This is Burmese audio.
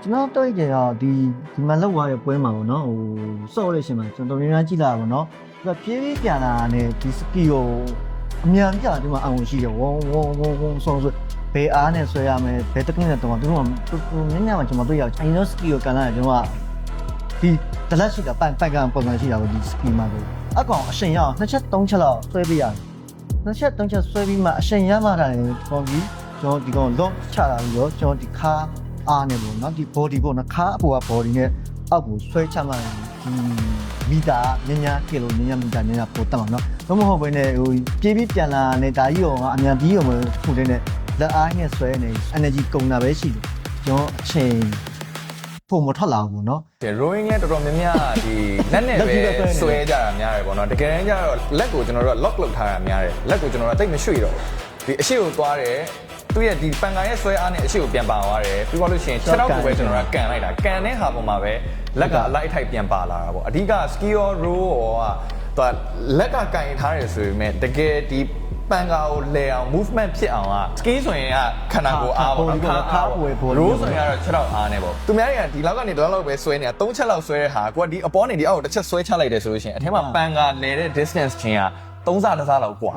ကျွန်တော်တွေ့ကြတော့ဒီမှာလောက်သွားတဲ့ပွဲမှာပေါ့နော်ဟိုစော့လို့ရှင်မှာကျွန်တော်များများကြည့်လာပါတော့သူကပြေးပြေးပြန်လာတဲ့ဒီစကီကိုအများကြီးဒီမှာအောင်ရှိတယ်ဝုန်းဆုံးဆိုဘယ်အားနဲ့ဆွဲရမယ်ဘယ်တက်ကင်းနဲ့တော့သူတို့ကညညမှာကျွန်တော်တွေ့ရအရင်တော့စကီကိုကန်လာတယ်ကျွန်တော်ကဒီတလက်ရှိကပိုက်ကပုံမှန်ရှိတာပေါ့ဒီစကီမှာကိုအကောင်အရှင်ရအောင်2ချက်3ချက်လောက်ဆွဲပေးရတယ်2ချက်3ချက်ဆွဲပြီးမှအရှင်ရမှတာလေပေါ်ပြီးကျွန်တော်ဒီကောင်လော့ချတာပြီးတော့ကျွန်တော်ဒီခါအားနဲ့ပေါ့နော်ဒီ body ပေါ့နော်ခါအပေါ်က body နဲ့အောက်ကိုဆွဲချမှဒီမီတာညညကီလိုညညမီတာညညပို့တက်မှာနော်ဘာမဟုတ်ဘဲနဲ့ဟိုပြေးပြီးပြန်လာနေတာကြီးရောအမြန်ပြီးရောမဟုတ်တဲ့နဲ့လက်အားနဲ့ဆွဲနေ energy ကုန်တာပဲရှိတယ်ကျွန်တော်အချိန်ပုံမထွက်လာဘူးเนาะ rowing လည်းတော်တော်များများဒီလက်နဲ့ပဲဆွဲကြတာများတယ်ပေါ့နော်တကယ်တမ်းကျတော့လက်ကိုကျွန်တော်တို့က lock လုပ်ထားတာများတယ်လက်ကိုကျွန်တော်တို့ကတိတ်မရွှေ့တော့ဒီအရှိကိုသွားတယ်သူရဲ့ဒီပန်ကန်ရဲ့ဆွဲအားနဲ့အရှိကိုပြန်ပါသွားတယ်ပြီးတော့လို့ရှိရင်6တော့ကိုပဲကျွန်တော်တို့ကကန်လိုက်တာကန်တဲ့ဟာပေါ်မှာပဲလက်ကအလိုက်အထိုက်ပြန်ပါလာတာပေါ့အဓိက ski or row ကသူကလက်ကကင်ထားတယ်ဆိုပေမဲ့တကယ်ဒီပန်ကာကိုလဲအောင် movement ဖြစ်အောင်က ski ဆိုရင်ကခန္ဓာကိုယ်အားပေါ့နော်ခါပွေပေါ် row ဆိုရင်ကတော့6တော့အားနဲ့ပေါ့သူများတွေကဒီလောက်ကနေဒီလောက်ပဲဆွဲနေတာ3ချက်လောက်ဆွဲတဲ့ဟာကိုကဒီအပေါ်နေဒီအောက်ကိုတစ်ချက်ဆွဲချလိုက်တယ်ဆိုလို့ရှိရင်အထက်မှာပန်ကာလဲတဲ့ distance ချင်းက3ဆ2ဆလောက်กว่า